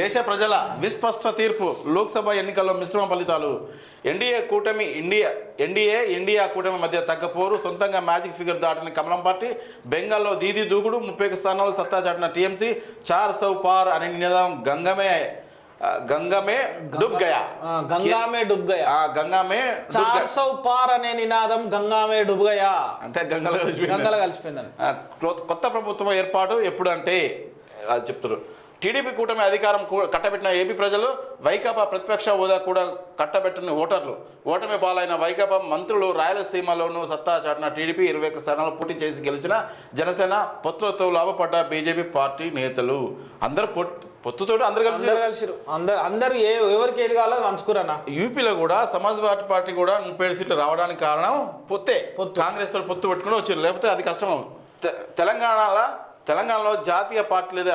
దేశ ప్రజల విస్పష్ట తీర్పు లోక్సభ ఎన్నికల్లో మిశ్రమ ఫలితాలు ఎన్డీఏ కూటమి మధ్య తగ్గపోరు సొంతంగా మ్యాజిక్ ఫిగర్ దాటిన కమలం పార్టీ బెంగాల్లో దీదీ దూకుడు 30 స్థానాలు సత్తా చాటిన టీఎంసీ 400 పార్ అనే నినాదం గంగమే డూబ్ గయా గంగామే 400 పార్ అనే నినాదం గంగామే డూబ్ గయా అంటే గంగలో కలిసిపోయిందని కొత్త ప్రభుత్వం ఏర్పాటు ఎప్పుడు అంటే అది చెప్తారు. టీడీపీ కూటమి అధికారం కట్టబెట్టిన ఏపీ ప్రజలు వైకాపా ప్రతిపక్ష హోదా కూడా కట్టబెట్టిన ఓటర్లు ఓటమి పాలైన వైకాపా మంత్రులు రాయలసీమలోనూ సత్తా చాటిన టీడీపీ 21 స్థానాలు పోటీ చేసి గెలిచిన జనసేన పొత్తులతో లాభపడ్డ బీజేపీ పార్టీ నేతలు అందరూ పొత్తుతో అందరు కలిసి అందరూ ఎవరికి ఏది కావాలో పంచుకురన్నా. యూపీలో కూడా సమాజ్వాదీ పార్టీ కూడా 37 సీట్లు రావడానికి కారణం కాంగ్రెస్ తో పొత్తు పెట్టుకుని వచ్చారు, లేకపోతే అది కష్టం. తెలంగాణలో జాతీయ పార్టీలదే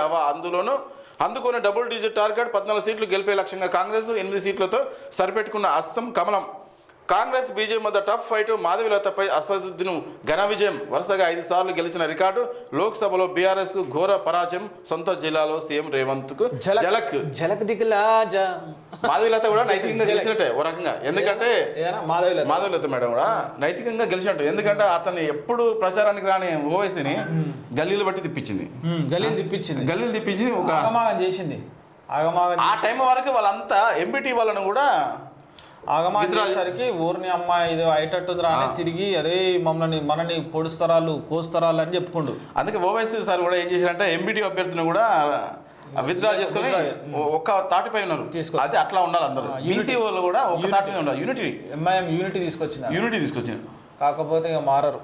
అందుకున్న డబుల్ డిజిట్ టార్గెట్ 14 సీట్లు గెలిపే లక్ష్యంగా కాంగ్రెస్ 8 సీట్లతో సరిపెట్టుకున్న హస్తం కమలం. కాంగ్రెస్ బీజేపీ మధ్య టఫ్ ఫైట్. మాధవిలతపై అసదుద్దీన్ ఘన విజయం. వరుసగా 5 సార్లు గెలిచిన రికార్డు. లోక్సభలో బీఆర్ఎస్ ఘోర పరాజయం. సొంత జిల్లాలో సీఎం రేవంత్ కు జలక్ దిక్కులాజా. మాధవిలత కూడా నైతికంగా గెలిచినట్టే ఓ రకంగా, ఎందుకంటే మాధవిలత మేడం కూడా నైతికంగా గెలిచినట్టు. ఎందుకంటే అతన్ని ఎప్పుడు ప్రచారానికి రాని ఓవైసీని గల్లీలు బట్టి తిప్పించింది, గల్లీలు తిప్పించి ఒక చేసింది. ఆ టైం వరకు వాళ్ళంతా ఎంబీటీ వాళ్ళను కూడా ఆగమాసరికి ఊరిని అమ్మాయి ఇది అయ్యేటట్టుంది రాని తిరిగి అరే మనని పొడుస్తరాలు కోస్తరాలు అని చెప్పుకుంటూ. అందుకే ఓవైసీ సార్ కూడా ఏం చేశారంటే ఎంబీటీ అభ్యర్థిని కూడా విత్డ్రా చేసుకుని ఒక్క తాటిపై ఉన్నారు. అది అట్లా ఉండాలి, అందరూ బీసీ వాళ్ళు కూడా ఒక తాటి మీద ఉండాలి. ఎంఐఎం యూనిటీ తీసుకొచ్చింది, కాకపోతే కాకపోతే ఇక మారరు.